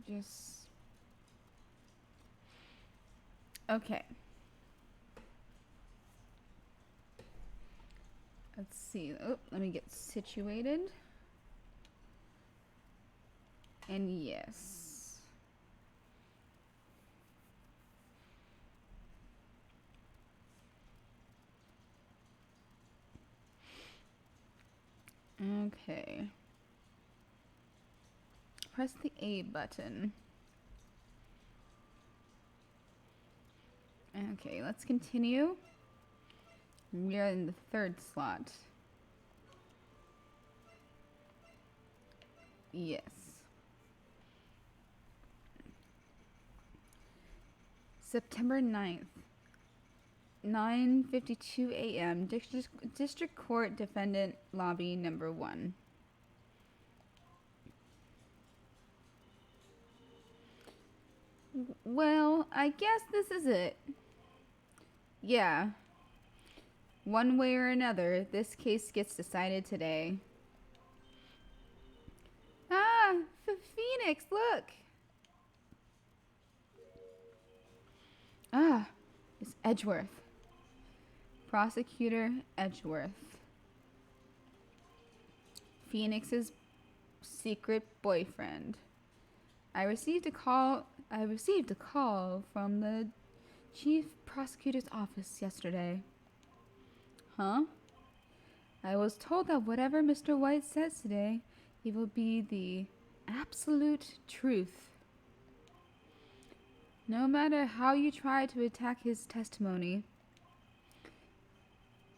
Just... Okay. Let's see. Oh, let me get situated. And yes. Okay. Press the A button. Okay, let's continue. We are in the third slot. Yes. September 9th, 9:52 a.m. District Court Defendant Lobby Number 1. Well, I guess this is it. Yeah. One way or another, this case gets decided today. Ah, Phoenix, look! Ah, it's Edgeworth. Prosecutor Edgeworth. Phoenix's secret boyfriend. I received a call from the chief prosecutor's office yesterday. Huh? I was told that whatever Mr. White says today, it will be the absolute truth. No matter how you try to attack his testimony,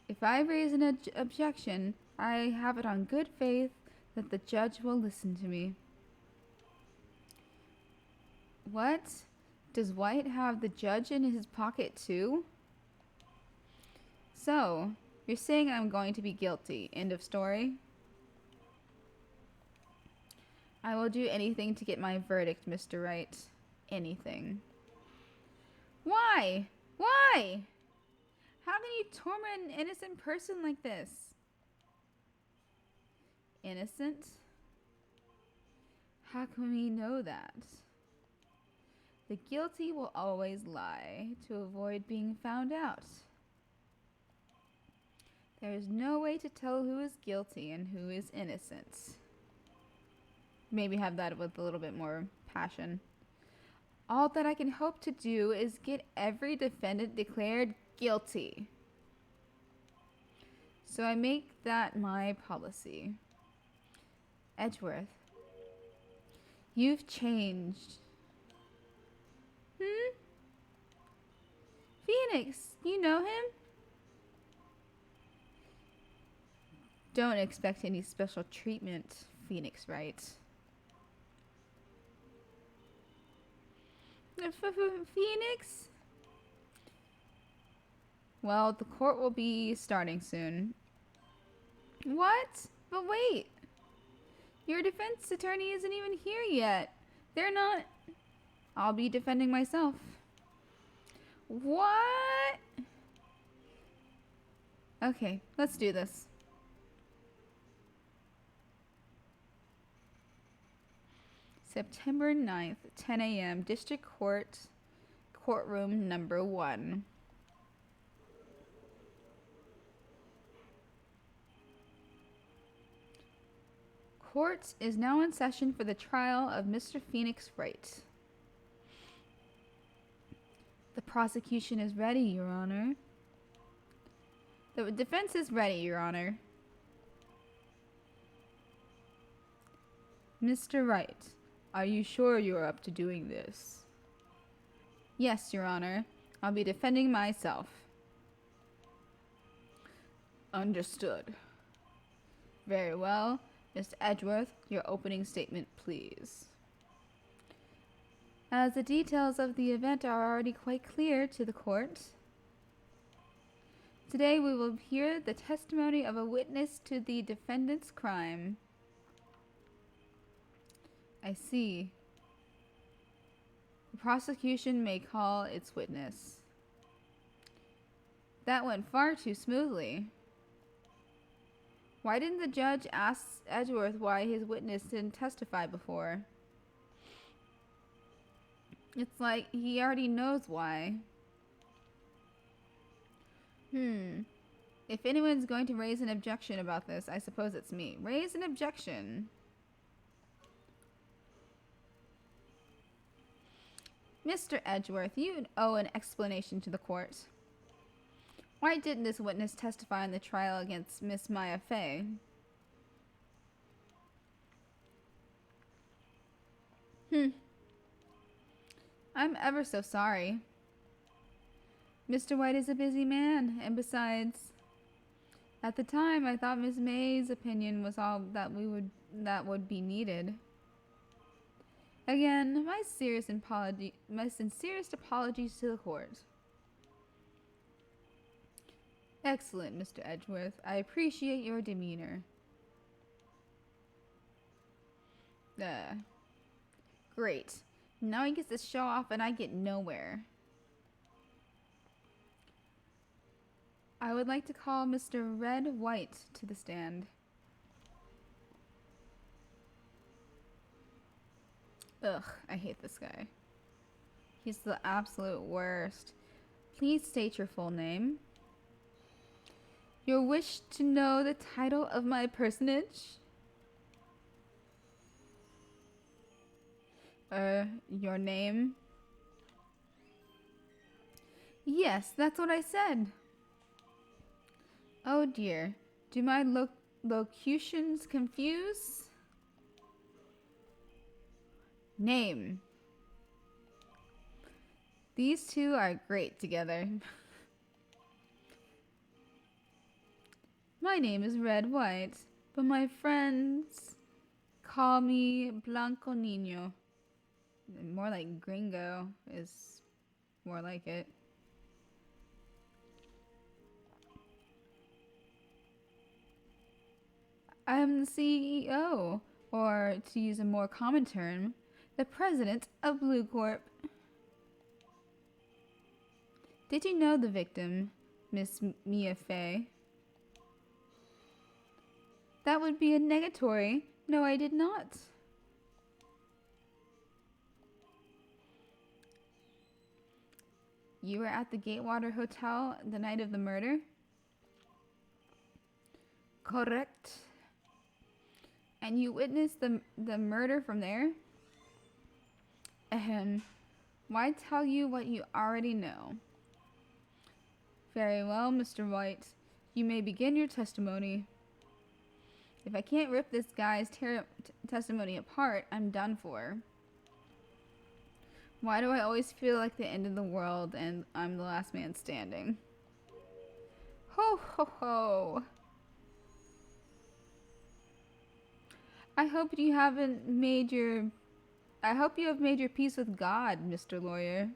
if I raise an objection, I have it on good faith that the judge will listen to me. What? Does White have the judge in his pocket too? So, you're saying I'm going to be guilty. End of story? I will do anything to get my verdict, Mr. Wright. Anything. Why? Why? How can you torment an innocent person like this? Innocent? How can we know that? The guilty will always lie to avoid being found out. There is no way to tell who is guilty and who is innocent. Maybe have that with a little bit more passion. All that I can hope to do is get every defendant declared guilty. So I make that my policy. Edgeworth, you've changed. Phoenix, you know him? Don't expect any special treatment, Phoenix Wright. Phoenix? Well, the court will be starting soon. What? But wait. Your defense attorney isn't even here yet. They're not... I'll be defending myself. What? Okay, let's do this. September 9th, 10 a.m. District Court, Courtroom Number 1. Court is now in session for the trial of Mr. Phoenix Wright. The prosecution is ready, Your Honor. The defense is ready, Your Honor. Mr. Wright, are you sure you're up to doing this? Yes, Your Honor. I'll be defending myself. Understood. Very well. Mr. Edgeworth, your opening statement, please. As the details of the event are already quite clear to the court, today we will hear the testimony of a witness to the defendant's crime. I see. The prosecution may call its witness. That went far too smoothly. Why didn't the judge ask Edgeworth why his witness didn't testify before? It's like he already knows why. If anyone's going to raise an objection about this, I suppose it's me. Raise an objection. Mr. Edgeworth, you owe an explanation to the court. Why didn't this witness testify in the trial against Miss Maya Fey? I'm ever so sorry. Mr. White is a busy man, and besides, at the time I thought Miss May's opinion was all that would be needed. Again, my sincerest apologies to the court. Excellent, Mr. Edgeworth. I appreciate your demeanor. Great. Now he gets to show off and I get nowhere. I would like to call Mr. Red White to the stand. Ugh, I hate this guy. He's the absolute worst. Please state your full name. Your wish to know the title of my personage? Your name? Yes, that's what I said. Oh dear. Do my locutions confuse? Name. These two are great together. My name is Red White, but my friends call me Blanco Niño. More like Gringo is more like it. I am the CEO, or to use a more common term, the president of Blue Corp. Did you know the victim, Miss Mia Fey? That would be a negatory. No, I did not. You were at the Gatewater Hotel the night of the murder? Correct. And you witnessed the murder from there? Ahem. Why tell you what you already know? Very well, Mr. White. You may begin your testimony. If I can't rip this guy's testimony apart, I'm done for. Why do I always feel like the end of the world and I'm the last man standing? Ho ho ho! I hope you have made your peace with God, Mr. Lawyer.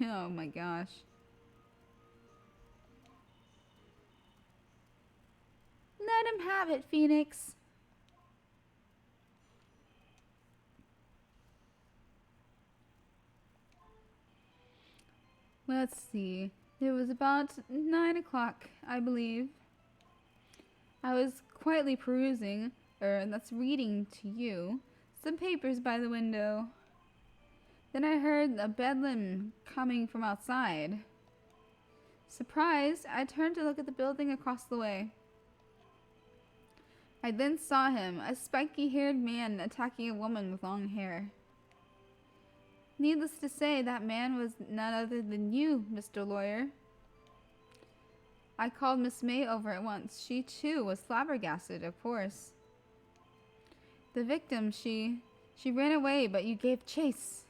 Oh my gosh. Let him have it, Phoenix. Let's see. It was about 9 o'clock, I believe. I was quietly perusing, that's reading to you, some papers by the window. Then I heard a bedlam coming from outside. Surprised, I turned to look at the building across the way. I then saw him, a spiky-haired man attacking a woman with long hair. Needless to say, that man was none other than you, Mr. Lawyer. I called Miss May over at once. She, too, was flabbergasted, of course. The victim, she ran away, but you gave chase.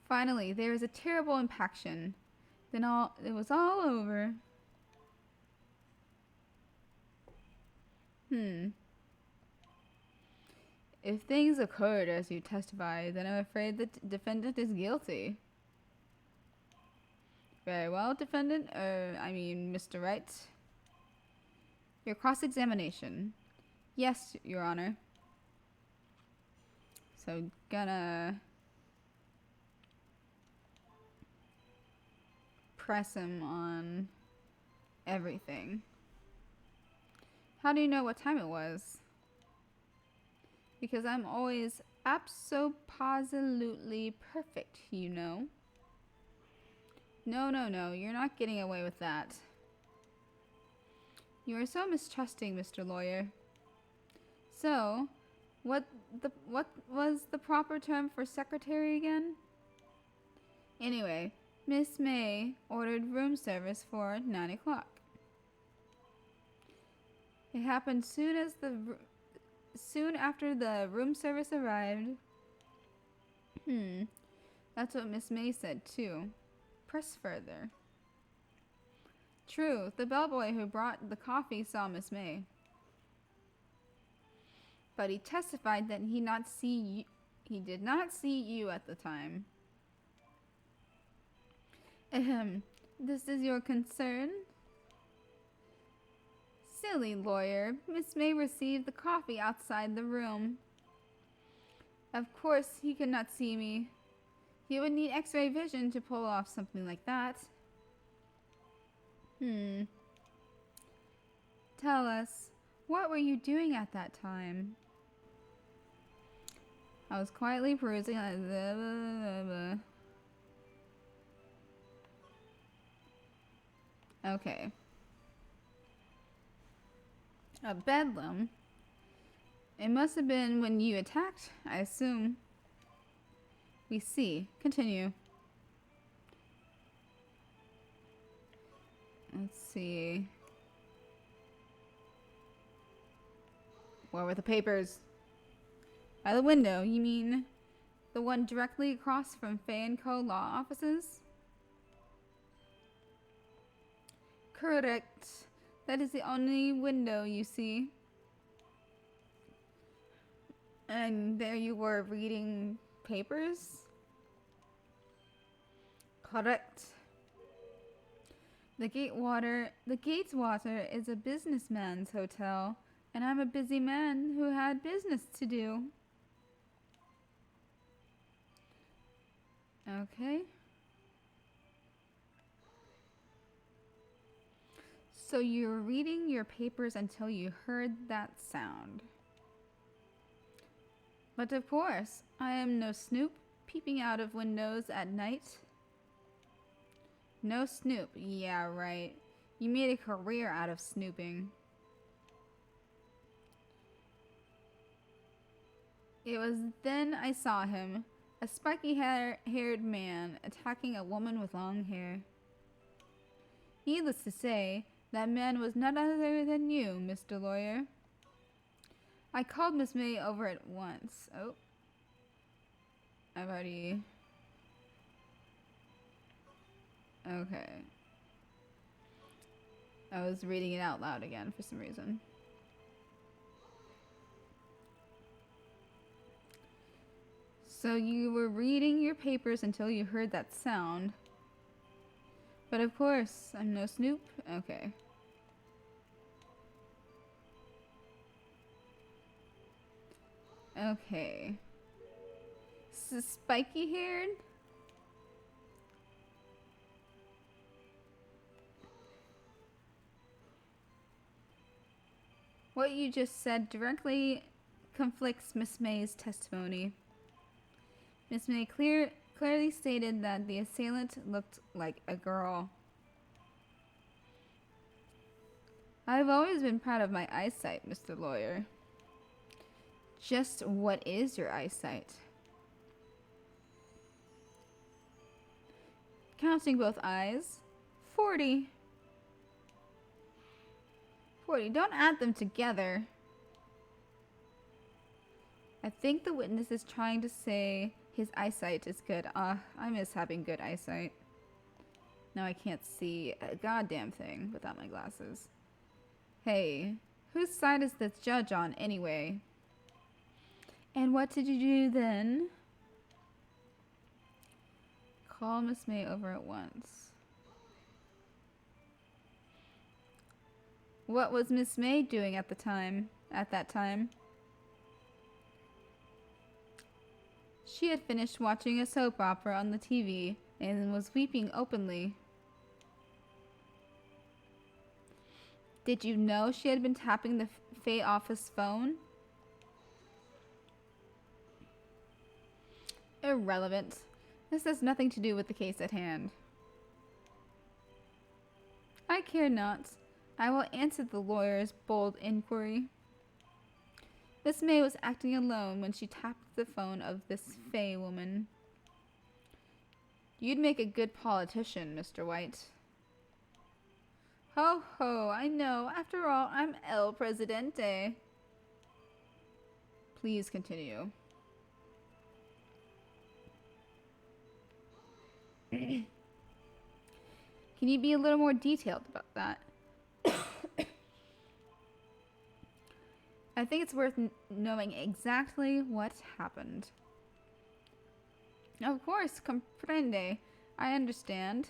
Finally, there was a terrible impaction. Then it was all over. If things occurred as you testify, then I'm afraid the defendant is guilty. Very well, defendant. Mr. Wright. Your cross-examination. Yes, Your Honor. So, gonna press him on everything. How do you know what time it was? Because I'm always absolutely perfect, you know. No, no, no, you're not getting away with that. You are so mistrusting, Mr. Lawyer. So, what was the proper term for secretary again? Anyway, Miss May ordered room service for 9 o'clock. It happened soon after the room service arrived. That's what Miss May said too. Press further. True, the bellboy who brought the coffee saw Miss May. But he testified that he did not see you at the time. This is your concern? Silly lawyer, Miss May received the coffee outside the room. Of course he could not see me. He would need X-ray vision to pull off something like that. Tell us, what were you doing at that time? I was quietly perusing. Okay. A bedlam? It must have been when you attacked, I assume. We see. Continue. Let's see. Where were the papers? By the window, you mean the one directly across from Fay & Co. law offices? Correct. That is the only window you see. And there you were reading papers? Correct. The Gates Water is a businessman's hotel, and I'm a busy man who had business to do. Okay. So you were reading your papers until you heard that sound. But of course, I am no snoop peeping out of windows at night. No snoop, yeah, right. You made a career out of snooping. It was then I saw him, a spiky-haired man attacking a woman with long hair. Needless to say, that man was none other than you, Mr. Lawyer. I called Miss May over at once. Oh. I've already... Okay. I was reading it out loud again for some reason. So you were reading your papers until you heard that sound. But of course, I'm no snoop. Okay. Okay. Spiky haired? What you just said directly conflicts Miss May's testimony. Miss May clearly stated that the assailant looked like a girl. I've always been proud of my eyesight, Mr. Lawyer. Just what is your eyesight? Counting both eyes, 40. 40. Don't add them together. I think the witness is trying to say his eyesight is good. I miss having good eyesight. Now I can't see a goddamn thing without my glasses. Hey, whose side is this judge on anyway? And what did you do then? Call Miss May over at once. What was Miss May doing at that time? She had finished watching a soap opera on the TV and was weeping openly. Did you know she had been tapping the Fay office phone? Irrelevant. This has nothing to do with the case at hand. I care not. I will answer the lawyer's bold inquiry. Miss May was acting alone when she tapped the phone of this Fey woman. You'd make a good politician, Mr. White. Ho ho, I know. After all, I'm El Presidente. Please continue. Can you be a little more detailed about that? I think it's worth knowing exactly what happened. Of course, comprende. I understand.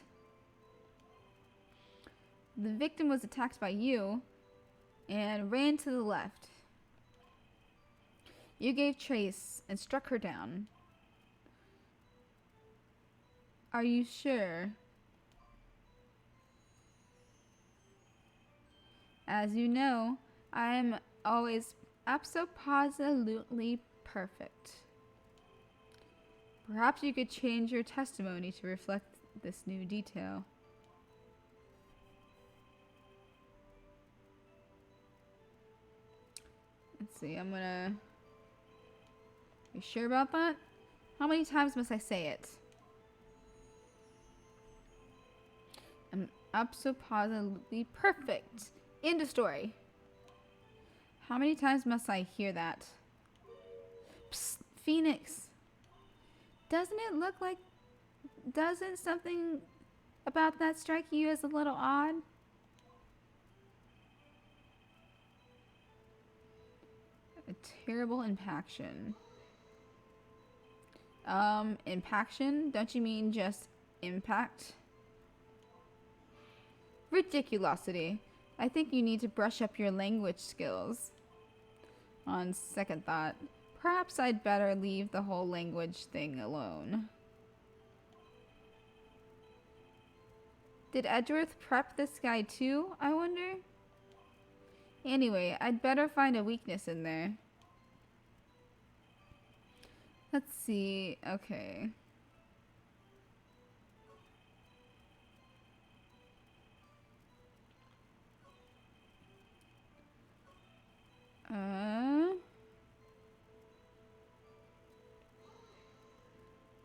The victim was attacked by you and ran to the left. You gave chase and struck her down. Are you sure? As you know, I am always absolutely perfect. Perhaps you could change your testimony to reflect this new detail. Let's see, I'm gonna... You sure about that? How many times must I say it? I'm absolutely perfect. End of story. How many times must I hear that? Psst, Phoenix. Doesn't it look like... Doesn't something about that strike you as a little odd? A terrible impaction. Impaction? Don't you mean just impact? Ridiculosity. I think you need to brush up your language skills. On second thought, perhaps I'd better leave the whole language thing alone. Did Edgeworth prep this guy too, I wonder? Anyway, I'd better find a weakness in there. Let's see. Okay.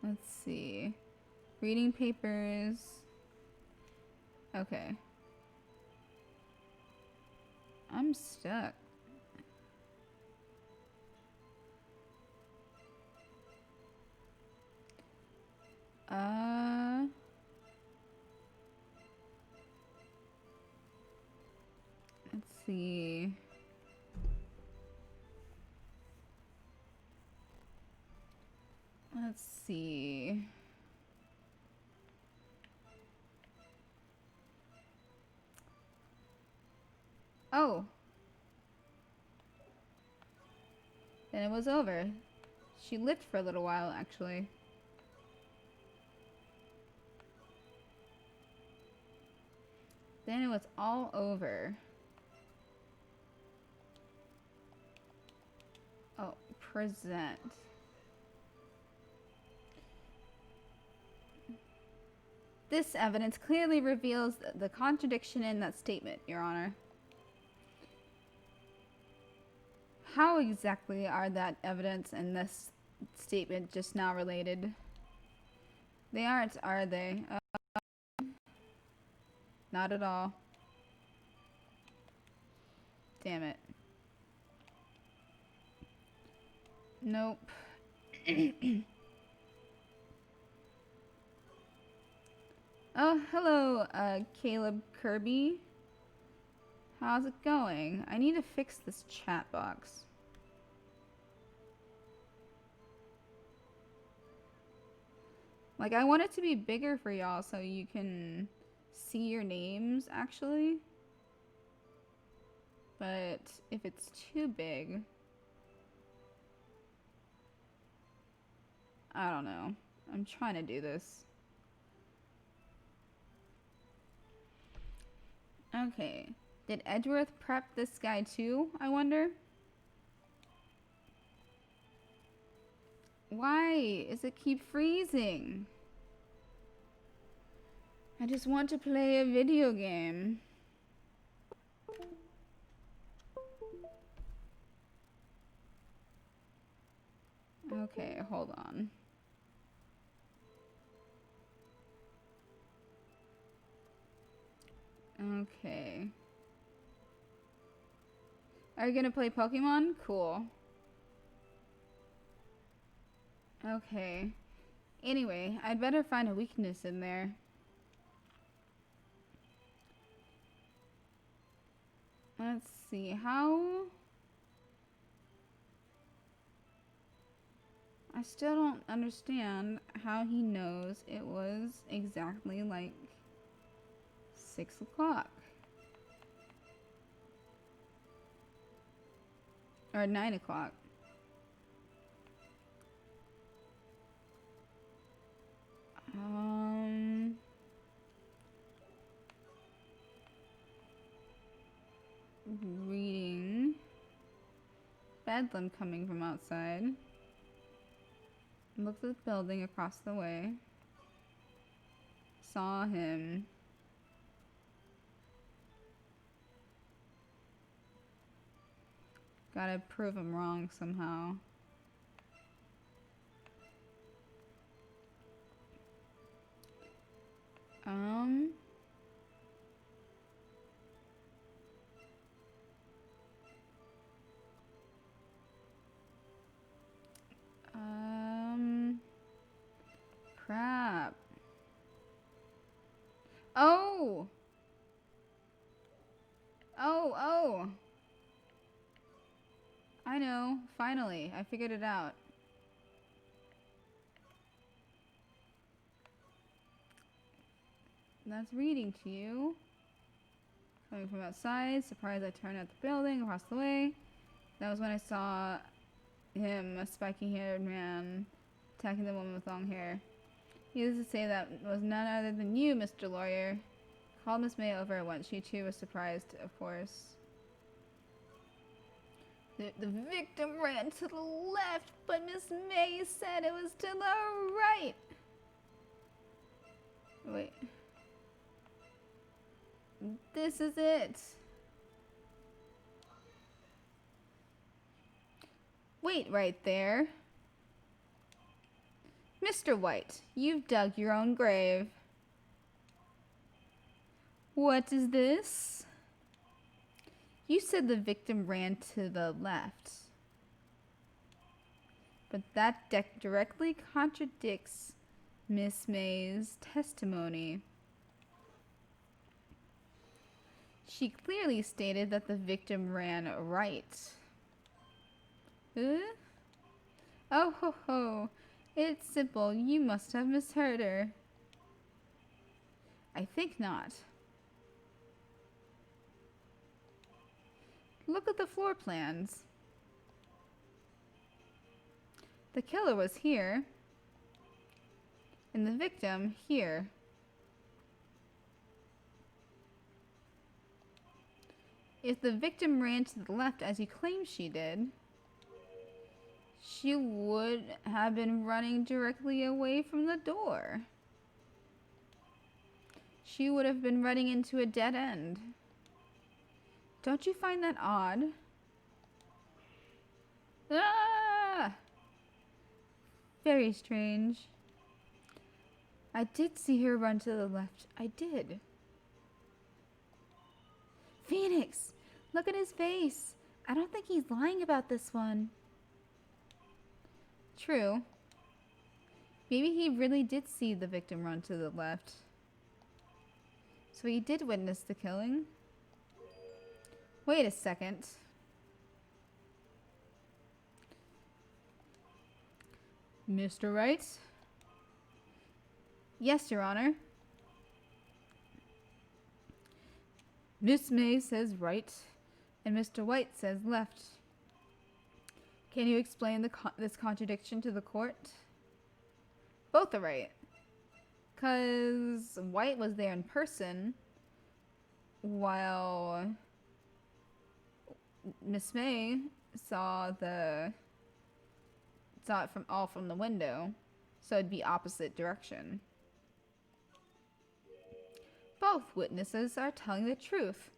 Let's see. Reading papers. Okay. I'm stuck. Let's see. Let's see. Oh. Then it was over. She lived for a little while, actually. Then it was all over. Oh, present. This evidence clearly reveals the contradiction in that statement, Your Honor. How exactly are that evidence and this statement just now related? They aren't, are they? Not at all. Damn it. Nope. Oh, hello, Caleb Kirby. How's it going? I need to fix this chat box. Like, I want it to be bigger for y'all so you can see your names, actually. But if it's too big... I don't know. I'm trying to do this. Okay. Did Edgeworth prep this guy too, I wonder? Why does it keep freezing? I just want to play a video game. Okay, hold on. Okay. Are you gonna play Pokemon? Cool. Okay. Anyway, I'd better find a weakness in there. Let's see, how... I still don't understand how he knows it was exactly like 6 o'clock. Or 9 o'clock. Reading. Bedlam coming from outside. Looked at the building across the way. Saw him. Gotta prove him wrong somehow. Crap. Oh! Oh! I know. Finally. I figured it out. That's reading to you. Coming from outside. Surprised I turned out the building across the way. That was when I saw him, a spiky-haired man, attacking the woman with long hair. He used to say that was none other than you, Mr. Lawyer. Called Miss May over at once. She too was surprised, of course. The victim ran to the left, but Miss May said it was to the right. Wait. This is it. Wait right there. Mr. White, you've dug your own grave. What is this? You said the victim ran to the left. But that directly contradicts Miss May's testimony. She clearly stated that the victim ran right. Huh? Oh ho ho. It's simple. You must have misheard her. I think not. Look at the floor plans. The killer was here, and the victim here. If the victim ran to the left as you claim she did, she would have been running directly away from the door. She would have been running into a dead end. Don't you find that odd? Ah! Very strange. I did see her run to the left. I did. Phoenix! Look at his face. I don't think he's lying about this one. True. Maybe he really did see the victim run to the left. So he did witness the killing? Wait a second. Mr. Wright? Yes, Your Honor. Miss May says right, and Mr. White says left. Can you explain this contradiction to the court? Both are right. Because White was there in person, while Miss May saw saw it from the window, so it'd be opposite direction. Both witnesses are telling the truth,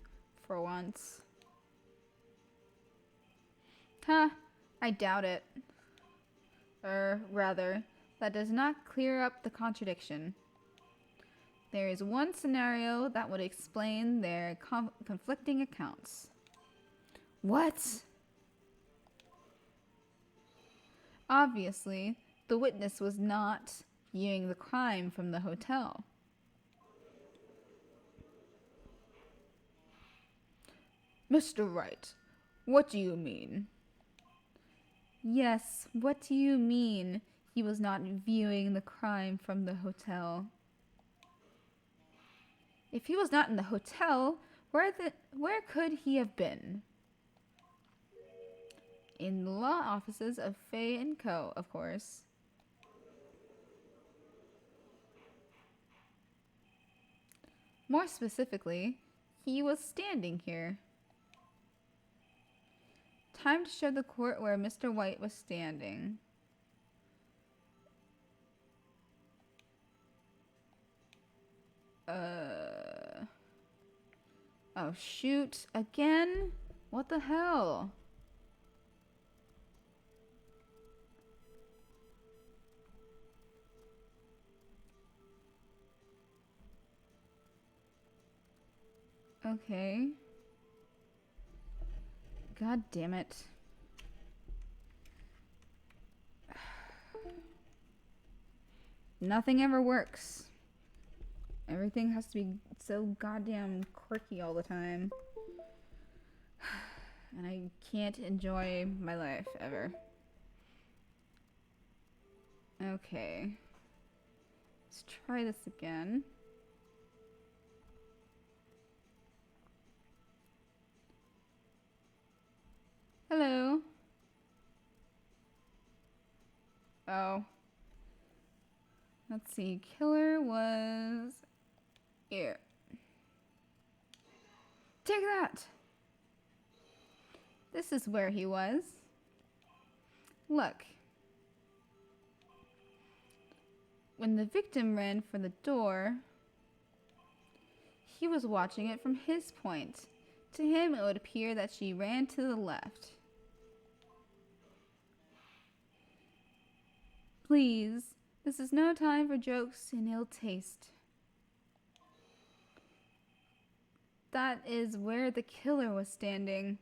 for once. Huh, I doubt it. Rather, that does not clear up the contradiction. There is one scenario that would explain their conflicting accounts. What? Obviously, the witness was not viewing the crime from the hotel. Mr. Wright, what do you mean? Yes, what do you mean he was not viewing the crime from the hotel? If he was not in the hotel, where could he have been? In the law offices of Fay and Co., of course. More specifically, he was standing here. Time to show the court where Mr. White was standing. Oh shoot, again? What the hell? Okay. God damn it. Nothing ever works. Everything has to be so goddamn quirky all the time. And I can't enjoy my life ever. Okay. Let's try this again. Hello. Oh. Let's see. Killer was here. Take that! This is where he was. Look. When the victim ran for the door, he was watching it from his point. To him, it would appear that she ran to the left. Please, this is no time for jokes and ill taste. That is where the killer was standing.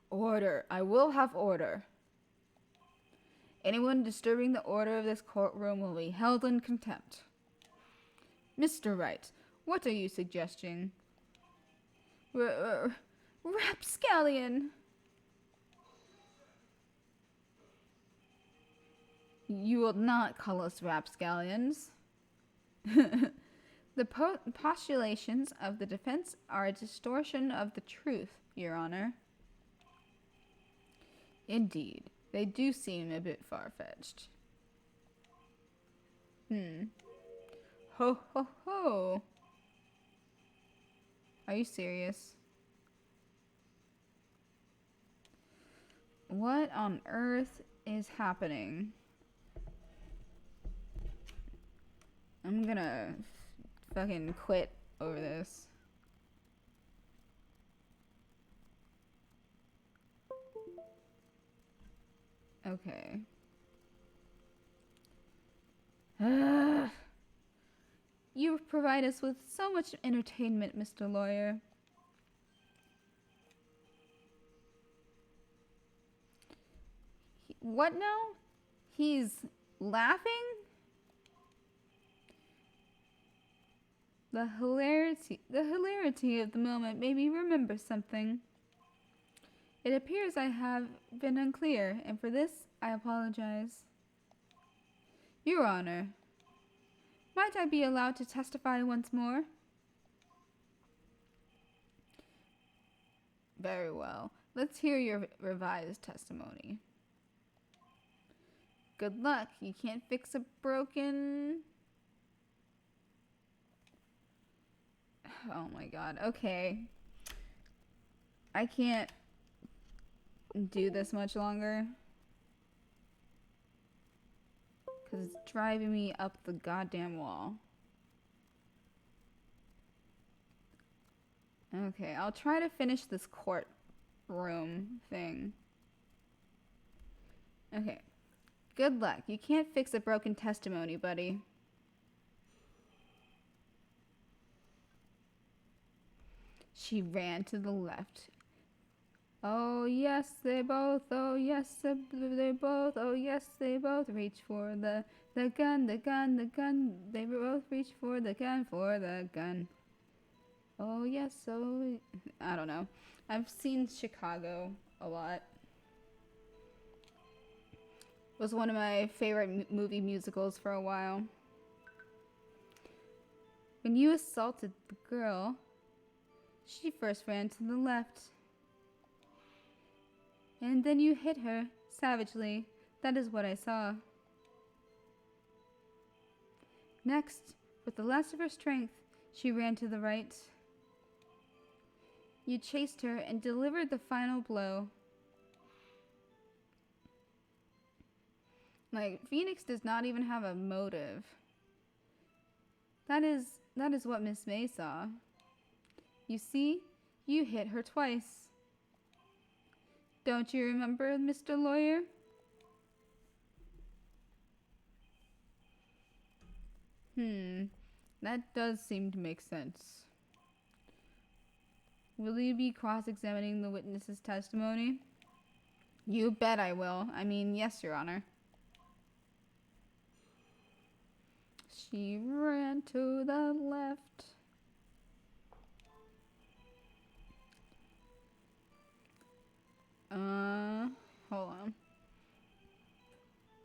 Order. I will have order. Anyone disturbing the order of this courtroom will be held in contempt. Mr. Wright, what are you suggesting? Rapscallion! You will not call us rapscallions. The postulations of the defense are a distortion of the truth, Your Honor. Indeed, they do seem a bit far-fetched. Ho ho ho! Are you serious? What on earth is happening? I'm gonna fucking quit over this. Okay. You provide us with so much entertainment, Mr. Lawyer. What now? He's laughing? The hilarity of the moment made me remember something. It appears I have been unclear, and for this I apologize. Your Honor, might I be allowed to testify once more? Very well. Let's hear your revised testimony. Good luck. You can't fix a broken... Oh my god. Okay. I can't do this much longer. Because it's driving me up the goddamn wall. Okay, I'll try to finish this courtroom thing. Okay. Good luck. You can't fix a broken testimony, buddy. She ran to the left. Oh yes, they both. Oh yes, they both. Oh yes, they both reach for the gun, the gun, the gun. They both reach for the gun, for the gun. Oh yes, so I don't know. I've seen Chicago a lot. It was one of my favorite movie musicals for a while. When you assaulted the girl, she first ran to the left. And then you hit her savagely. That is what I saw. Next, with the last of her strength, she ran to the right. You chased her and delivered the final blow. Like, Phoenix does not even have a motive. That is what Miss May saw. You see, you hit her twice. Don't you remember, Mr. Lawyer? That does seem to make sense. Will you be cross-examining the witness's testimony? You bet I will. I mean, yes, Your Honor. She ran to the left. Hold on.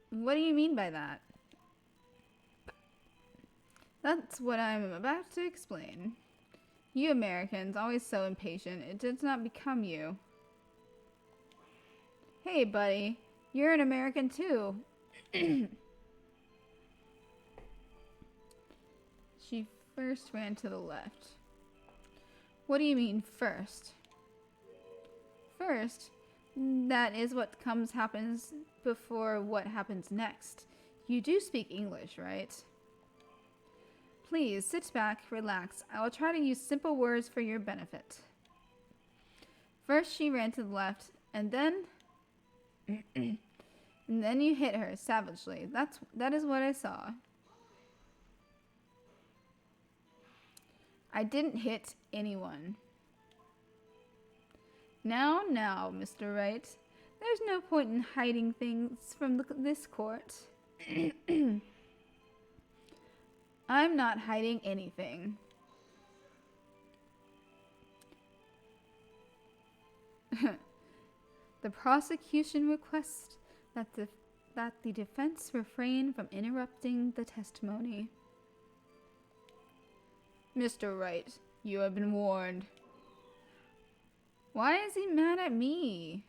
What do you mean by that? That's what I'm about to explain. You Americans, always so impatient. It does not become you. Hey, buddy. You're an American, too. She first ran to the left. What do you mean, first? First, that is what happens before what happens next. You do speak English, right? Please, sit back, relax. I will try to use simple words for your benefit. First, she ran to the left, and then... and then you hit her savagely. That is what I saw. I didn't hit anyone. Now, Mr. Wright. There's no point in hiding things from this court. I'm not hiding anything. The prosecution requests that the defense refrain from interrupting the testimony. Mr. Wright, you have been warned. Why is he mad at me?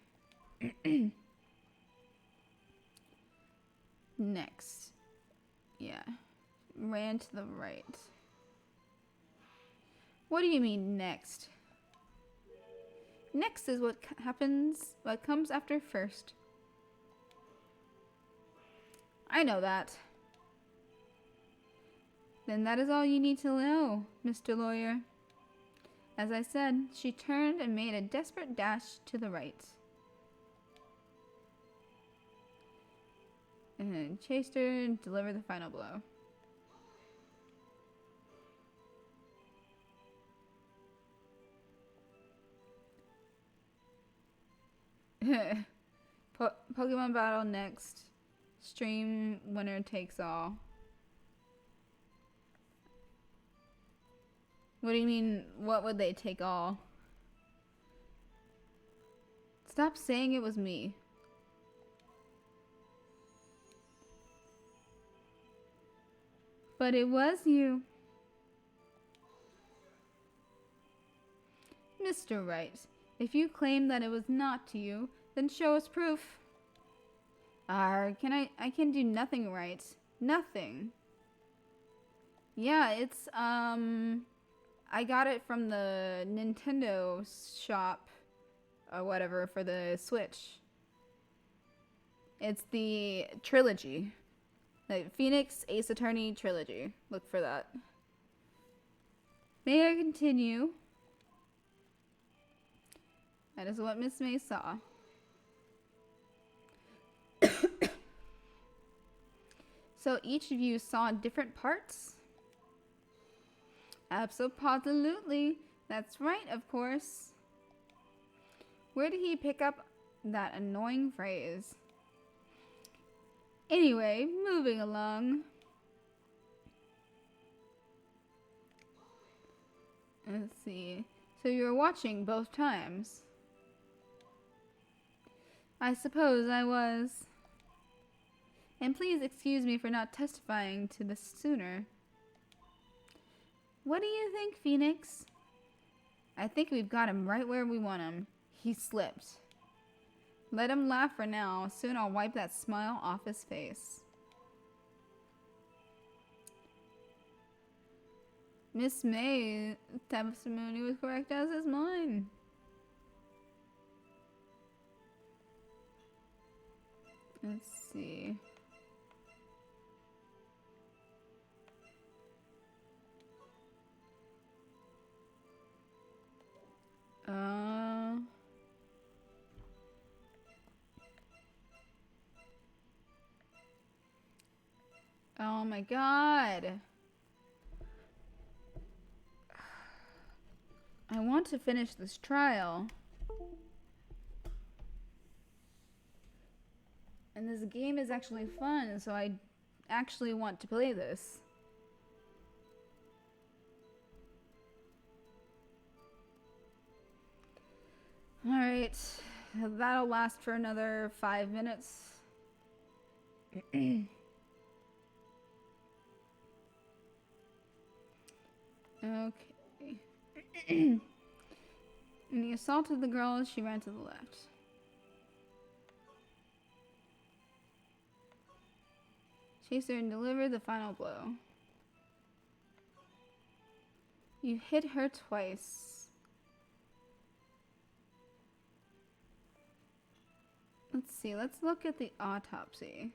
Next. Yeah. Ran to the right. What do you mean, next? Next is what comes after first. I know that. Then that is all you need to know, Mr. Lawyer. As I said, she turned and made a desperate dash to the right. And chased her and delivered the final blow. Pokemon battle next. Stream winner takes all. What do you mean, what would they take all? Stop saying it was me. But it was you. Mr. Wright, if you claim that it was not you, then show us proof. I can do nothing right. Nothing. Yeah, it's, I got it from the Nintendo shop or whatever for the Switch. It's the trilogy. Like Phoenix Ace Attorney trilogy. Look for that. May I continue? That is what Miss May saw. So each of you saw different parts? Absolutely. That's right, of course. Where did he pick up that annoying phrase? Anyway, moving along. Let's see. So you were watching both times? I suppose I was. And please excuse me for not testifying to this sooner. What do you think, Phoenix? I think we've got him right where we want him. He slipped. Let him laugh for now. Soon I'll wipe that smile off his face. Miss May's testimony was correct as is mine. Let's see. Oh my god. I want to finish this trial. And this game is actually fun, so I actually want to play this. Alright, that'll last for another 5 minutes. Okay. And he assaulted the girl as she ran to the left. Chased her and delivered the final blow. You hit her twice. Let's see, let's look at the autopsy.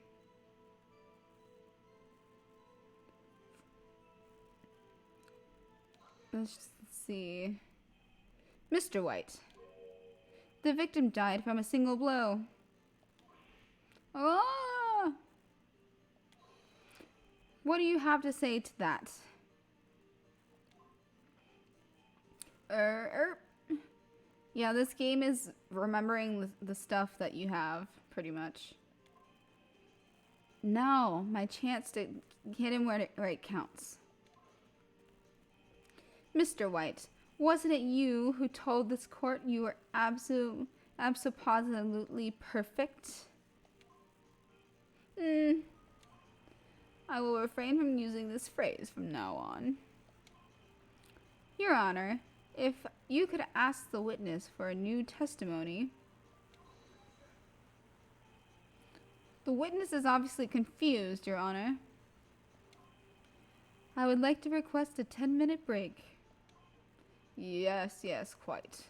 Let's see. Mr. White. The victim died from a single blow. Oh! What do you have to say to that? Yeah, this game is remembering the stuff that you have, pretty much. Now, my chance to hit him where it counts. Mr. White, wasn't it you who told this court you were absolutely perfect? I will refrain from using this phrase from now on. Your Honor, if you could ask the witness for a new testimony. The witness is obviously confused, Your Honor. I would like to request a 10-minute break. Yes, quite.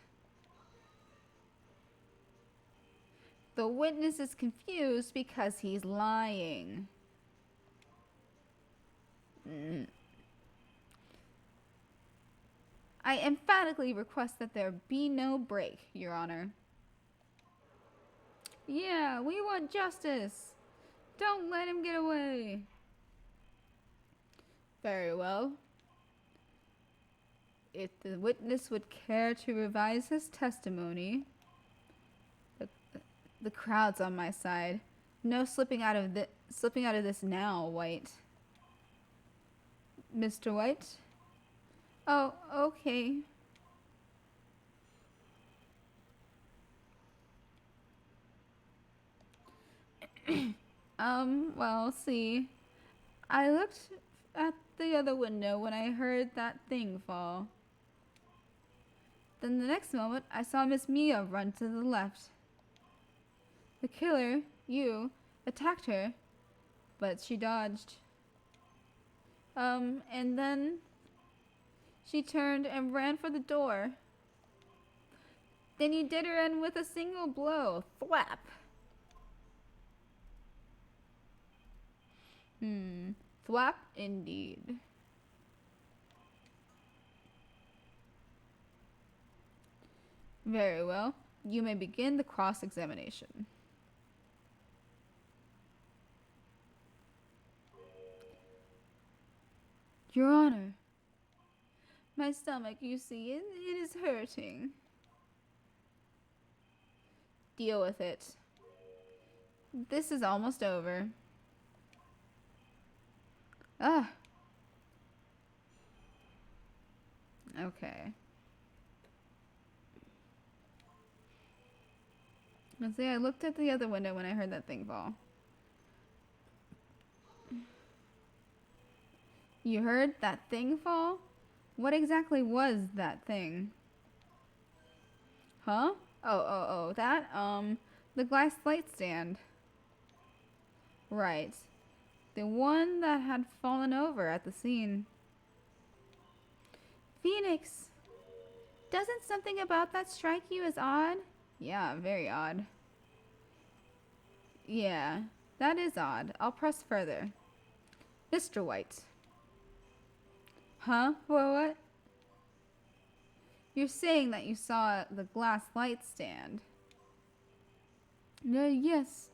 The witness is confused because he's lying. I emphatically request that there be no break, Your Honor. Yeah, we want justice. Don't let him get away. Very well. If the witness would care to revise his testimony, the crowd's on my side. No slipping out of this now, White. Mr. White? Oh, okay. Well, see. I looked at the other window when I heard that thing fall. Then the next moment, I saw Miss Mia run to the left. The killer, you, attacked her, but she dodged. And then she turned and ran for the door. Then you did her in with a single blow. Thwap. Thwap indeed. Very well. You may begin the cross-examination. Your Honor, my stomach, you see, it is hurting. Deal with it. This is almost over. Ah. Okay. Let's see, I looked at the other window when I heard that thing fall. You heard that thing fall? What exactly was that thing? Huh? Oh, that, the glass light stand. Right. The one that had fallen over at the scene. Phoenix! Doesn't something about that strike you as odd? Yeah, very odd. Yeah, that is odd. I'll press further. Mr. White. Huh? What? You're saying that you saw the glass light stand. No, yes.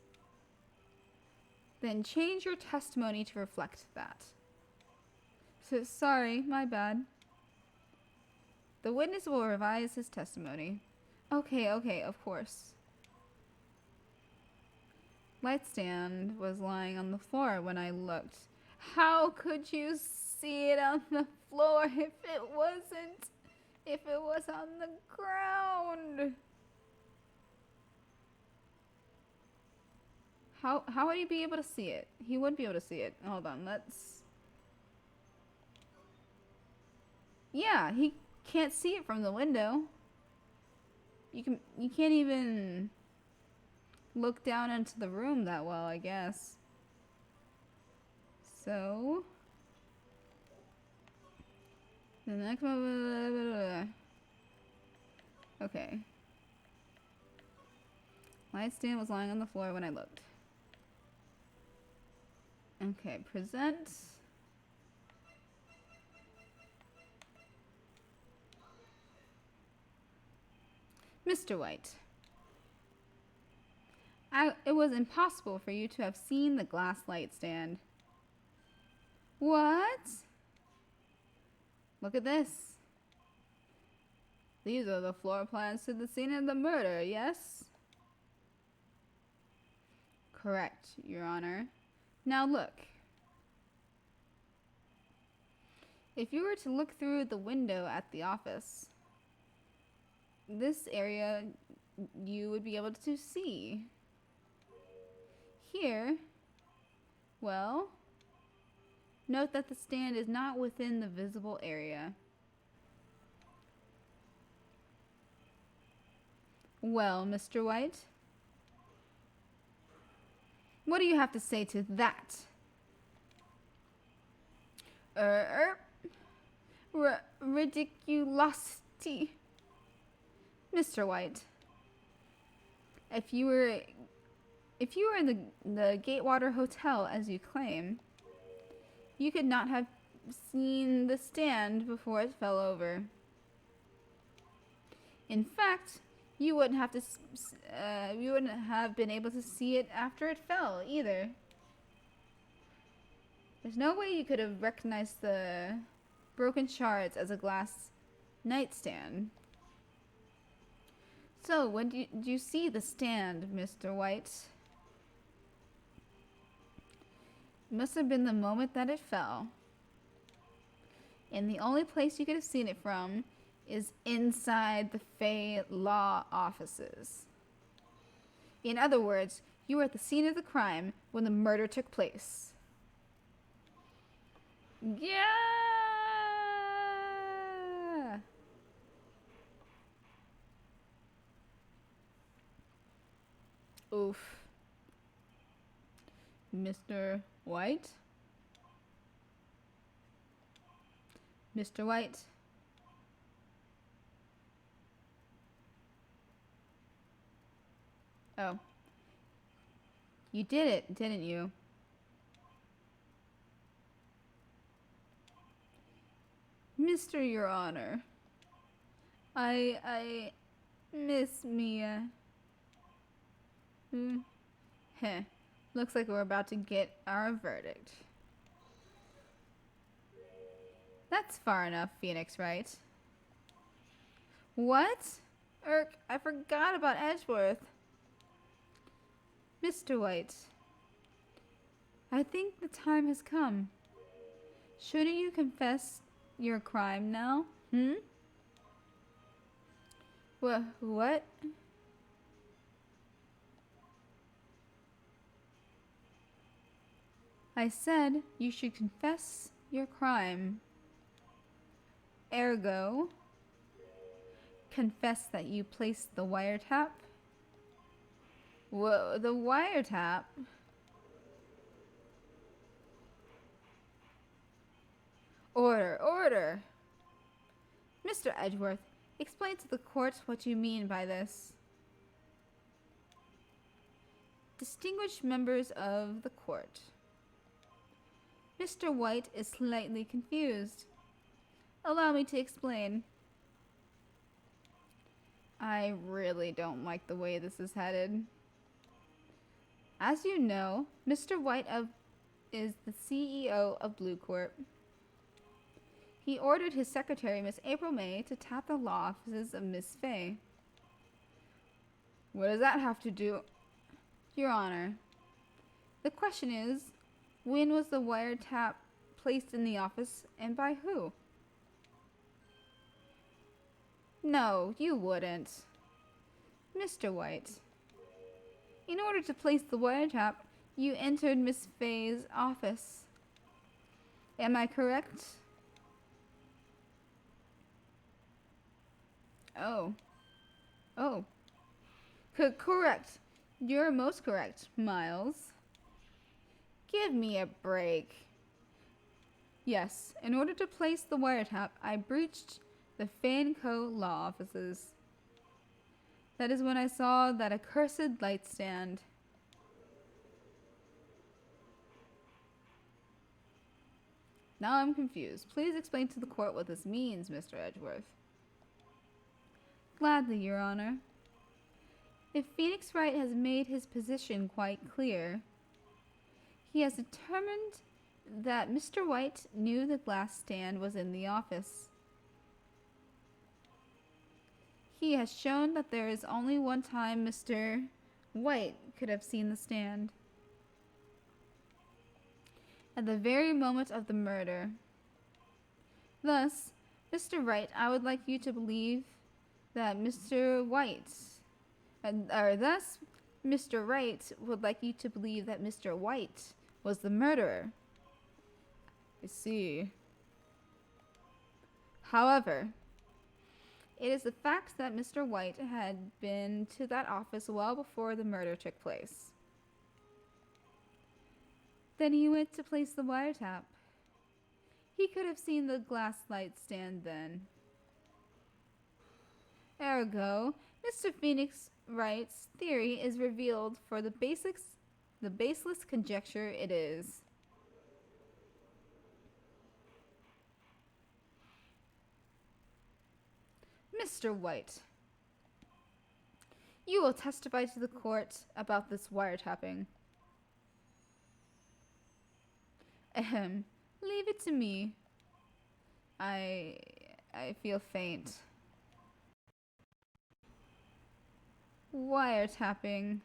Then change your testimony to reflect that. So, sorry, my bad. The witness will revise his testimony. Okay, of course. Light stand was lying on the floor when I looked. How could you see it on the floor if it wasn't? If it was on the ground? How would he be able to see it? He wouldn't be able to see it. Hold on, let's... Yeah, he can't see it from the window. You can't even look down into the room that well, I guess. So the next one. Okay. Light stand was lying on the floor when I looked. Okay, present. Mr. White. It was impossible for you to have seen the glass light stand. What? Look at this. These are the floor plans to the scene of the murder, yes? Correct, Your Honor. Now look. If you were to look through the window at the office, this area you would be able to see. Here, well, note that the stand is not within the visible area. Well, Mr. White, what do you have to say to that? Ridiculosity. Mr. White, if you were in the Gatewater Hotel, as you claim, you could not have seen the stand before it fell over. In fact, you wouldn't have been able to see it after it fell either. There's no way you could have recognized the broken shards as a glass nightstand. So, when did you see the stand, Mr. White? It must have been the moment that it fell. And the only place you could have seen it from is inside the Fay Law offices. In other words, you were at the scene of the crime when the murder took place. Yeah! Oof. Mr. White? Mr. White? Oh. You did it, didn't you? Mr. Your Honor. I miss Mia. Hmm. Heh. Looks like we're about to get our verdict. That's far enough, Phoenix Wright. What? I forgot about Edgeworth. Mr. White, I think the time has come. Shouldn't you confess your crime now? What? I said you should confess your crime. Ergo, confess that you placed the wiretap. Whoa, the wiretap? Order! Mr. Edgeworth, explain to the court what you mean by this. Distinguished members of the court. Mr. White is slightly confused. Allow me to explain. I really don't like the way this is headed. As you know, Mr. White is the CEO of Blue Corp. He ordered his secretary, Miss April May, to tap the law offices of Miss Fay. What does that have to do? Your Honor, the question is, when was the wiretap placed in the office and by who? No, you wouldn't. Mr. White, in order to place the wiretap, you entered Miss Fay's office. Am I correct? Oh. Correct. You're most correct, Miles. Give me a break. Yes, in order to place the wiretap, I breached the Fay & Co. law offices. That is when I saw that accursed light stand. Now I'm confused. Please explain to the court what this means, Mr. Edgeworth. Gladly, Your Honor. If Phoenix Wright has made his position quite clear, he has determined that Mr. White knew the glass stand was in the office. He has shown that there is only one time Mr. White could have seen the stand. At the very moment of the murder. Thus, Mr. Wright, I would like you to believe that Mr. White, thus, Mr. Wright would like you to believe that Mr. White was the murderer. I see. However, it is the fact that Mr. White had been to that office well before the murder took place. Then he went to place the wiretap. He could have seen the glass light stand then. Ergo, Mr. Phoenix Wright's theory is revealed for the baseless conjecture it is. Mr. White, you will testify to the court about this wiretapping. Leave it to me. I feel faint. Wiretapping.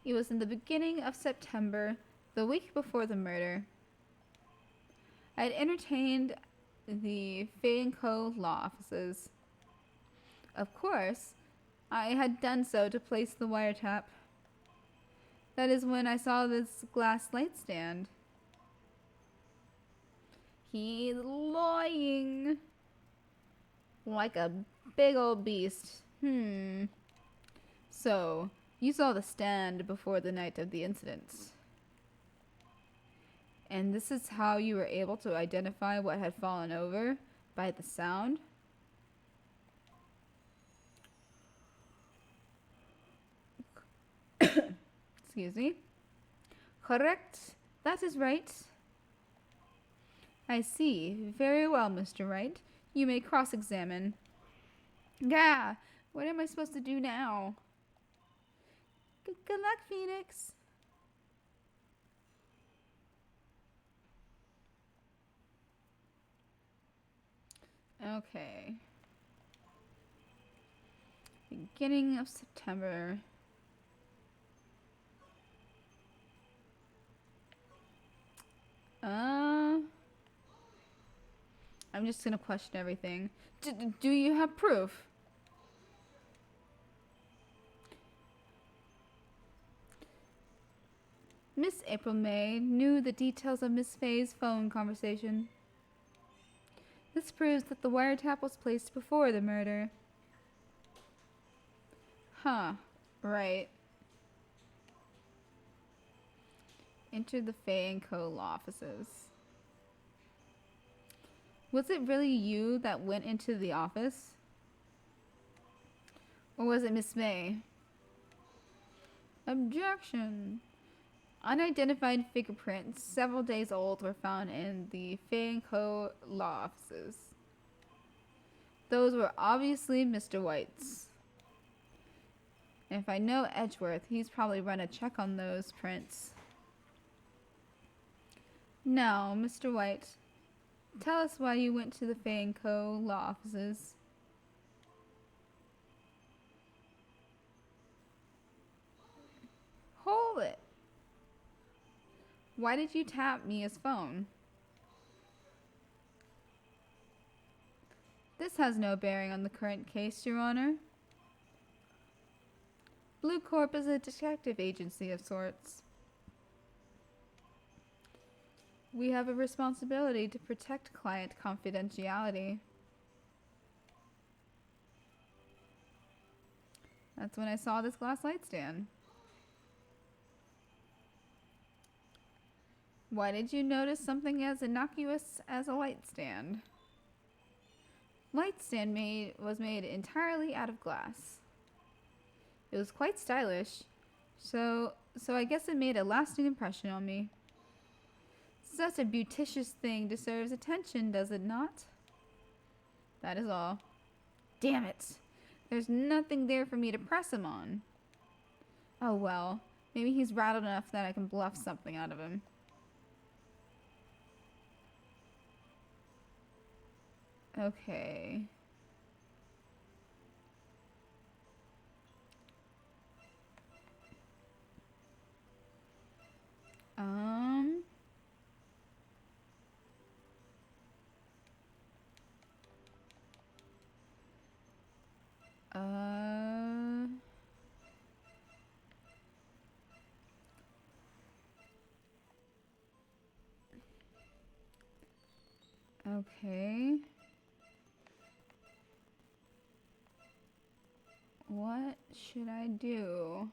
It was in the beginning of September, the week before the murder. I had entertained the Fay & Co. law offices. Of course, I had done so to place the wiretap. That is when I saw this glass light stand. He's lying. Like a big old beast. So, you saw the stand before the night of the incidents. And this is how you were able to identify what had fallen over by the sound? excuse me. Correct. That is right. I see. Very well, Mr. Wright. You may cross-examine. Gah! What am I supposed to do now? Good luck, Phoenix. Okay. Beginning of September. I'm just gonna question everything. Do you have proof? Miss April May knew the details of Miss Fay's phone conversation. This proves that the wiretap was placed before the murder. Huh. Right. Enter the Fay & Co. law offices. Was it really you that went into the office? Or was it Miss May? Objection. Unidentified fingerprints, several days old, were found in the Fay & Co. law offices. Those were obviously Mr. White's. If I know Edgeworth, he's probably run a check on those prints. Now, Mr. White, tell us why you went to the Fay & Co. law offices. Hold it. Why did you tap Mia's phone? This has no bearing on the current case, Your Honor. Blue Corp is a detective agency of sorts. We have a responsibility to protect client confidentiality. That's when I saw this glass light stand. Why did you notice something as innocuous as a light stand? Light stand was made entirely out of glass. It was quite stylish, so I guess it made a lasting impression on me. Such a beauticious thing deserves attention, does it not? That is all. Damn it! There's nothing there for me to press him on. Oh well, maybe he's rattled enough that I can bluff something out of him. Okay. Okay. What should I do?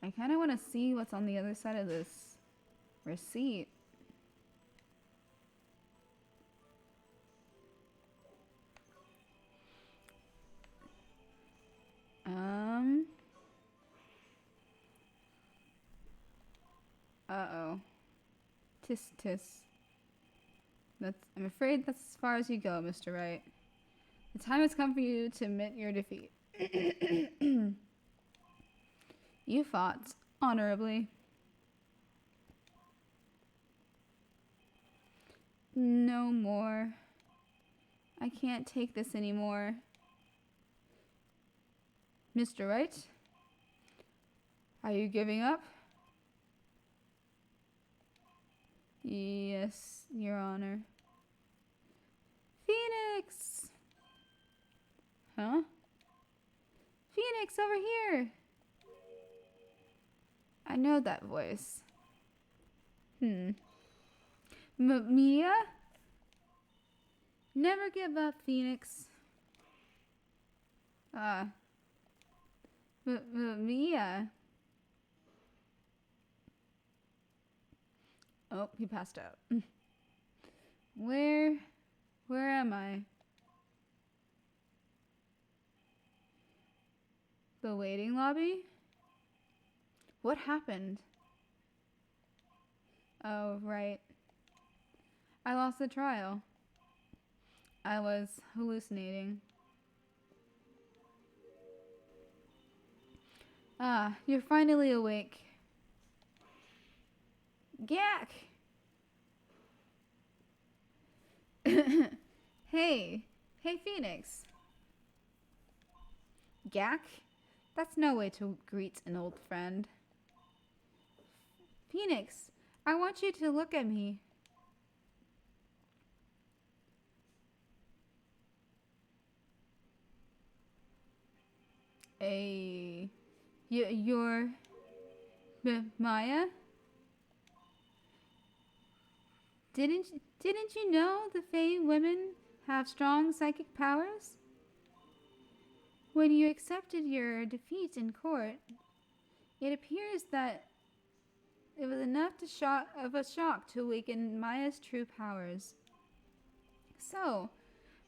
I kind of want to see what's on the other side of this receipt. Uh-oh. Tis tis. I'm afraid that's as far as you go, Mr. Wright. The time has come for you to admit your defeat. You fought honorably. No more. I can't take this anymore. Mr. Wright? Are you giving up? Yes, Your Honor. Phoenix! Huh? Phoenix, over here! I know that voice. Mia? Never give up, Phoenix. Mia. Oh, he passed out. Where am I? The waiting lobby? What happened? Oh, right. I lost the trial. I was hallucinating. Ah, you're finally awake. Gak! Hey! Hey, Phoenix! Gak? That's no way to greet an old friend. Phoenix, I want you to look at me. You're Maya? Didn't you know the Fae women have strong psychic powers? When you accepted your defeat in court, it appears that it was enough of a shock to awaken Maya's true powers. So,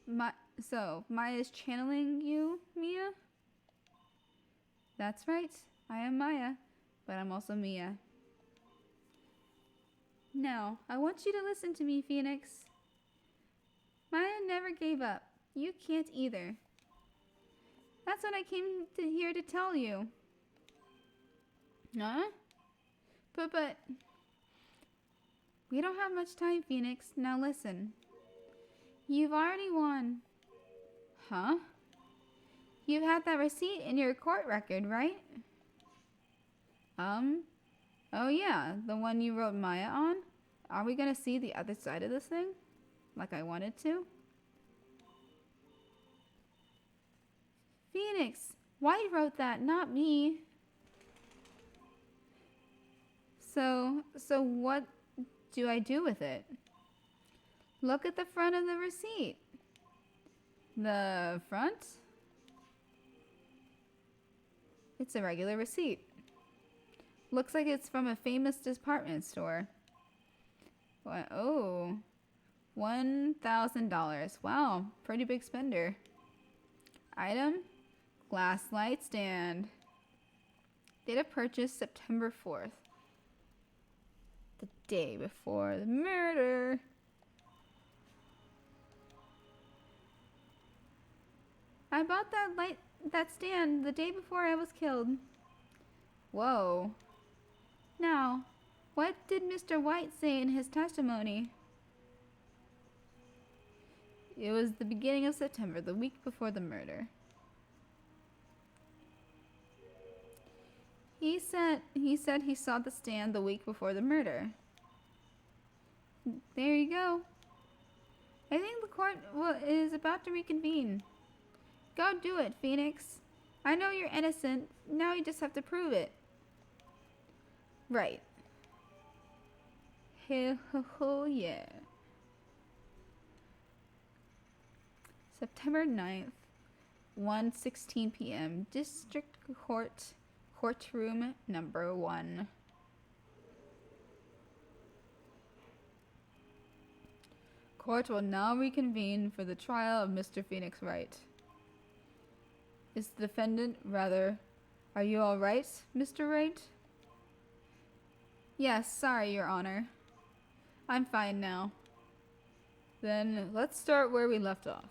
Maya's channeling you, Mia? That's right. I am Maya, but I'm also Mia. Now, I want you to listen to me, Phoenix. Maya never gave up. You can't either. That's what I came here to tell you. Huh? But, we don't have much time, Phoenix. Now listen. You've already won. Huh? You had that receipt in your court record, right? Oh yeah, the one you wrote Maya on? Are we gonna see the other side of this thing? Like I wanted to? Phoenix, White wrote that, not me. So what do I do with it? Look at the front of the receipt. The front? It's a regular receipt. Looks like it's from a famous department store. What? Oh, $1,000. Wow, pretty big spender. Item? Glass light stand. Date of purchase September 4th. The day before the murder. I bought that stand the day before I was killed. Whoa. Now, what did Mr. White say in his testimony? It was the beginning of September, the week before the murder. He said he saw the stand the week before the murder. There you go. I think the court is about to reconvene. Go do it, Phoenix. I know you're innocent. Now you just have to prove it. Right. Hell yeah. September 9th, 1:16 p.m. District Court, Courtroom number 1. Court will now reconvene for the trial of Mr. Phoenix Wright. Is the defendant are you all right, Mr. Wright? Yes, sorry, Your Honor. I'm fine now. Then let's start where we left off.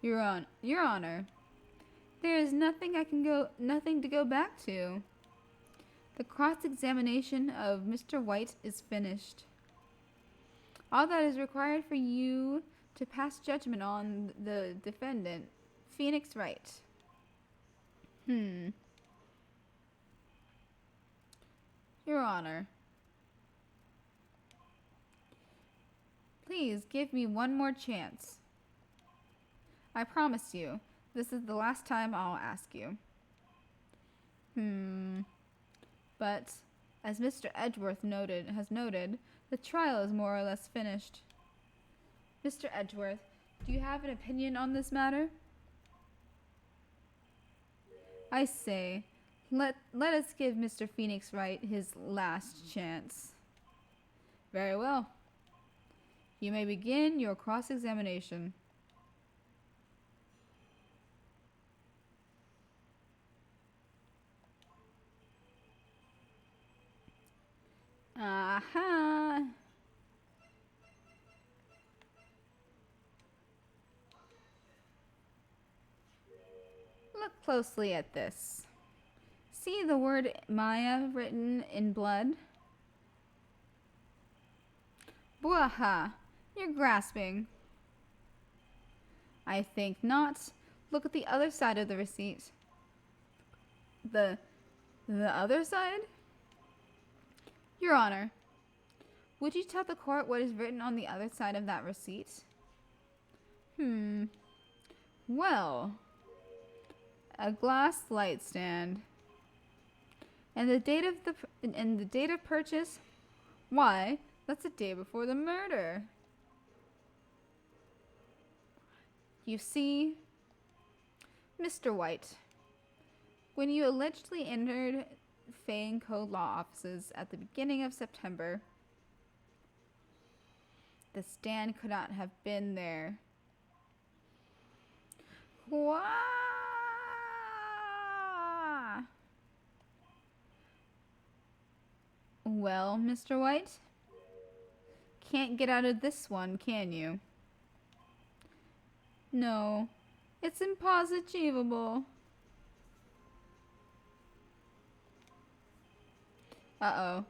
Your Honor, there is nothing to go back to. The cross-examination of Mr. White is finished. All that is required for you to pass judgment on the defendant, Phoenix Wright. Your Honor, please give me one more chance. I promise you, this is the last time I'll ask you. But, as Mr. Edgeworth has noted, the trial is more or less finished. Mr. Edgeworth, do you have an opinion on this matter? I say, let us give Mr. Phoenix Wright his last chance. Very well. You may begin your cross-examination. Aha! Look closely at this. See the word Maya written in blood? Bwaha! You're grasping. I think not. Look at the other side of the receipt. The other side? Your Honor, would you tell the court what is written on the other side of that receipt? Well, a glass light stand. And the date of purchase? Why, that's the day before the murder. You see, Mr. White, when you allegedly entered Fay & Co. law offices at the beginning of September, the stand could not have been there. Wah! Well, Mr. White, can't get out of this one, can you? No, it's impossible. Uh-oh,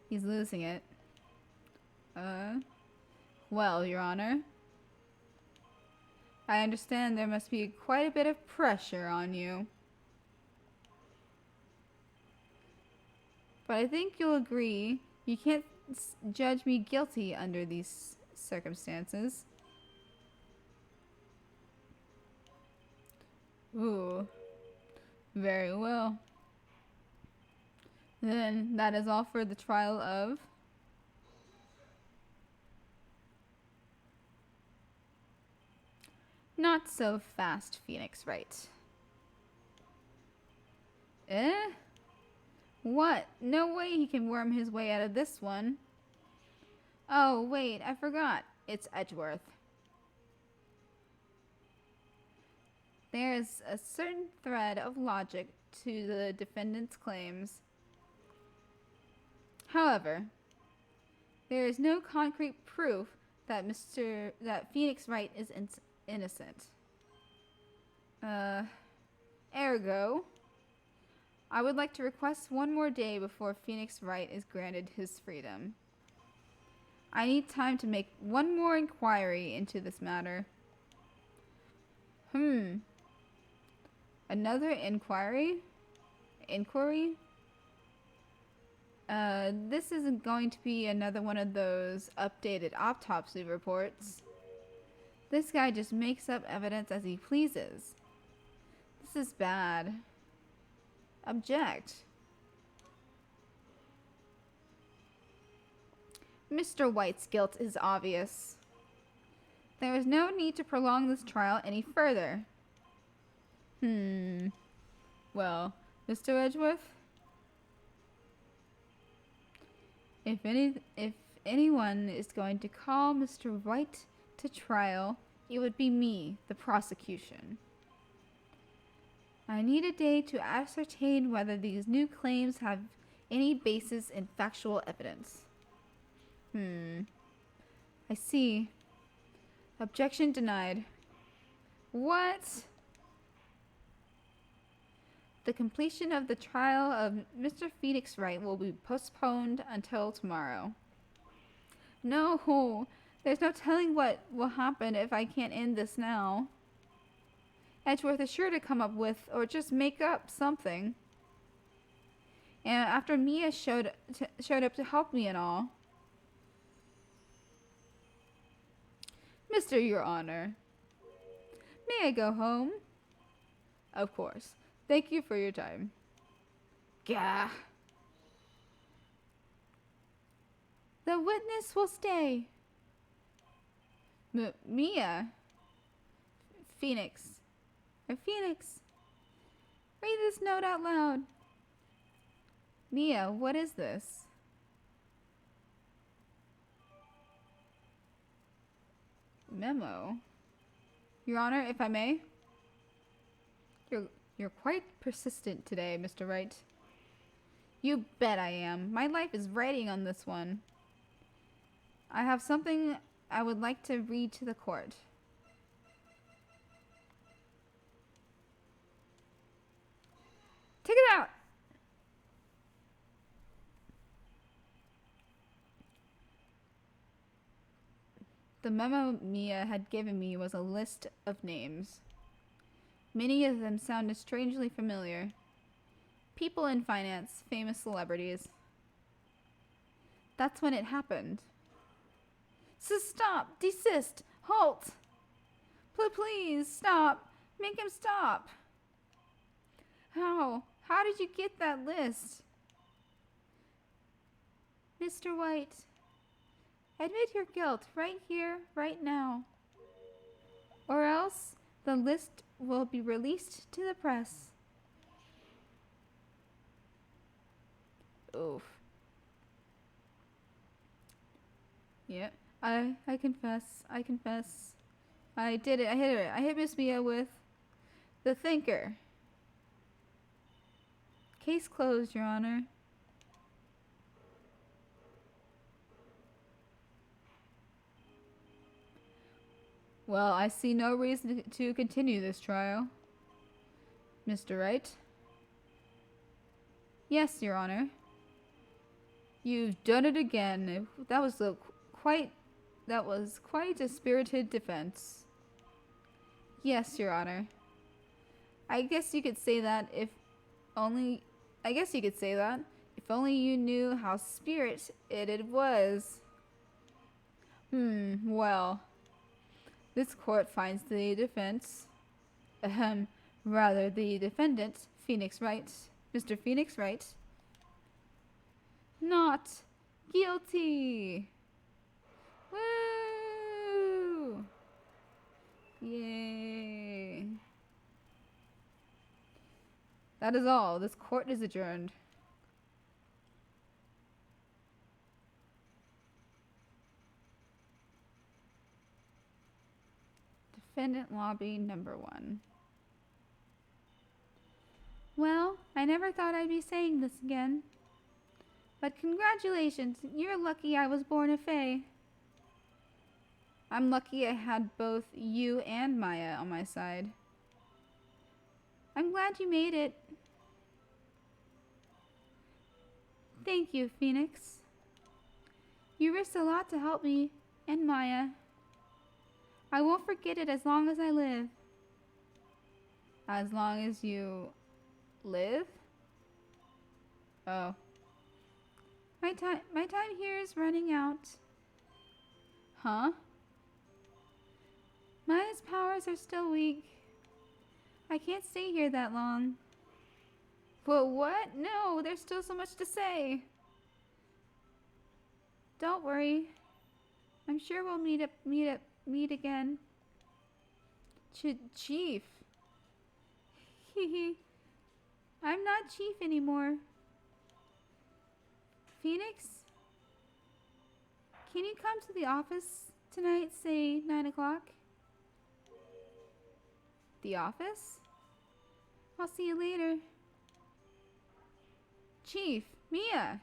he's losing it. Well, Your Honor, I understand there must be quite a bit of pressure on you. But I think you'll agree you can't judge me guilty under these circumstances. Ooh, very well. Then that is all for the trial of... Not so fast, Phoenix Wright. Eh? What? No way he can worm his way out of this one. Oh, wait, I forgot. It's Edgeworth. There's a certain thread of logic to the defendant's claims. However, there is no concrete proof that Phoenix Wright is innocent. Ergo, I would like to request one more day before Phoenix Wright is granted his freedom. I need time to make one more inquiry into this matter. Another inquiry? This isn't going to be another one of those updated autopsy reports. This guy just makes up evidence as he pleases. This is bad. Object. Mr. White's guilt is obvious. There is no need to prolong this trial any further. Well, Mr. Edgeworth? If anyone is going to call Mr. Wright to trial, it would be me, the prosecution. I need a day to ascertain whether these new claims have any basis in factual evidence. I see. Objection denied. What? The completion of the trial of Mr. Phoenix Wright will be postponed until tomorrow. No, there's no telling what will happen if I can't end this now. Edgeworth is sure to come up with, or just make up, something. And after Mia showed up to help me and all. Mr. Your Honor, may I go home? Of course. Thank you for your time. Gah. The witness will stay. Mia. Phoenix. Phoenix. Read this note out loud. Mia, what is this? Memo. Your Honor, if I may? You're quite persistent today, Mr. Wright. You bet I am. My life is riding on this one. I have something I would like to read to the court. Take it out! The memo Mia had given me was a list of names. Many of them sounded strangely familiar. People in finance, famous celebrities. That's when it happened. So stop! Desist! Halt! Please, stop! Make him stop! How? How did you get that list? Mr. White, admit your guilt right here, right now. Or else the list will be released to the press. Oof. Yep. I confess. I confess. I did it. I hit it. I hit Miss Mia with the thinker. Case closed, Your Honor. Well, I see no reason to continue this trial. Mr. Wright? Yes, Your Honor. You've done it again. That was quite a spirited defense. Yes, Your Honor. I guess you could say that if only you knew how spirited it was. Well. This court finds the defense, the defendant, Mr. Phoenix Wright, not guilty. Woo! Yay. That is all. This court is adjourned. Defendant lobby number 1. Well, I never thought I'd be saying this again. But congratulations, you're lucky I was born a fae. I'm lucky I had both you and Maya on my side. I'm glad you made it. Thank you, Phoenix. You risked a lot to help me and Maya. I won't forget it as long as I live. As long as you live? Oh. My time here is running out. Huh? Maya's powers are still weak. I can't stay here that long. But what? No, there's still so much to say. Don't worry. I'm sure we'll meet again. Chief. Hehe. I'm not Chief anymore. Phoenix? Can you come to the office tonight, say 9 o'clock? The office? I'll see you later. Chief, Mia!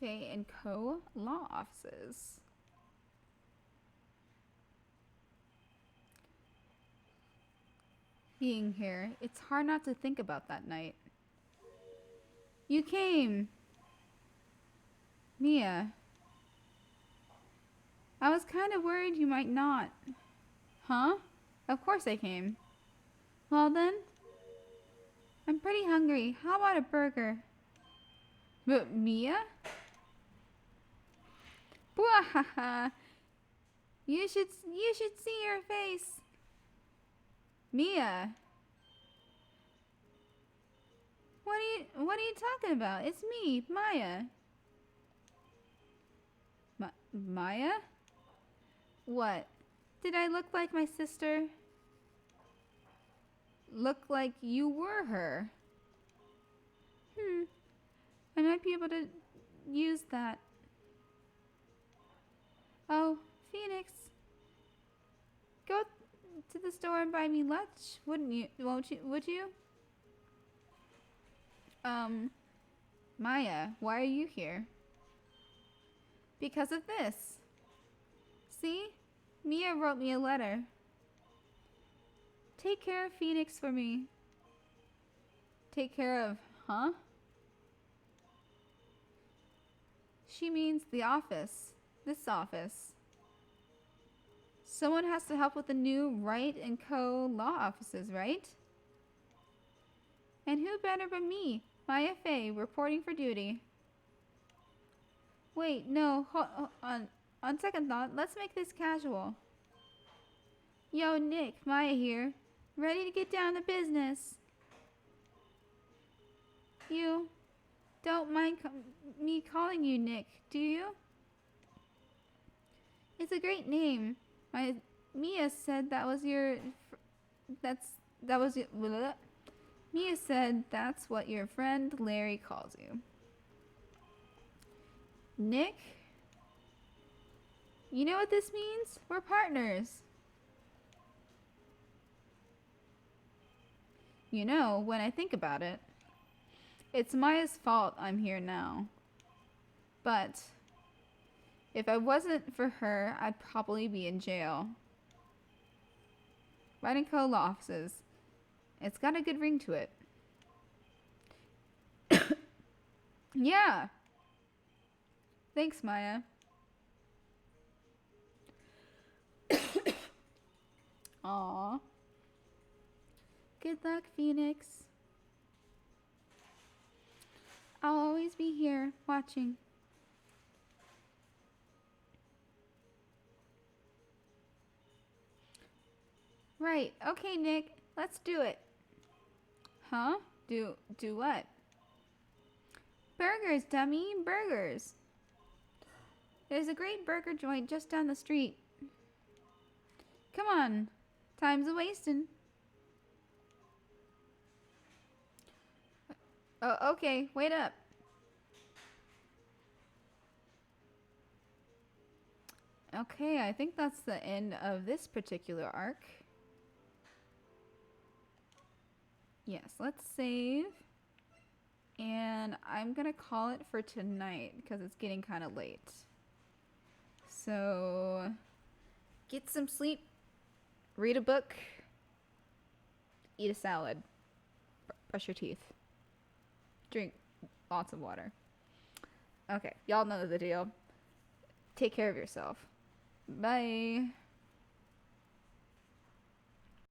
Faye and Co. Law Offices. Being here, it's hard not to think about that night. You came! Mia. I was kind of worried you might not. Huh? Of course I came. Well then, I'm pretty hungry. How about a burger? But Mia? Bwahaha! You should see your face. Mia. What are you talking about? It's me, Maya. Maya? What? Did I look like my sister? Look like you were her. I might be able to use that. Oh, Phoenix. to the store and buy me lunch, wouldn't you? Won't you? Would you? Maya, why are you here? Because of this. See? Mia wrote me a letter. Take care of Phoenix for me. Take care of, huh? She means the office. This office. Someone has to help with the new Wright and Co. law offices, right? And who better but me, Maya Fey, reporting for duty. Wait, no, hold on. On second thought, let's make this casual. Yo, Nick, Maya here. Ready to get down to business. You don't mind me calling you Nick, do you? It's a great name. Mia said that was your... Mia said that's what your friend Larry calls you. Nick? You know what this means? We're partners. You know, when I think about it, it's Maya's fault I'm here now. But if I wasn't for her, I'd probably be in jail. Wright and Co. law offices. It's got a good ring to it. Yeah. Thanks, Maya. Aw. Good luck, Phoenix. I'll always be here, watching. Right. Okay, Nick. Let's do it. Huh? Do what? Burgers, dummy. Burgers. There's a great burger joint just down the street. Come on. Time's a-wasting. Oh, okay. Wait up. Okay, I think that's the end of this particular arc. Yes, let's save. And I'm gonna call it for tonight because it's getting kind of late. So, get some sleep, read a book, eat a salad, brush your teeth, drink lots of water. Okay, y'all know the deal. Take care of yourself. Bye.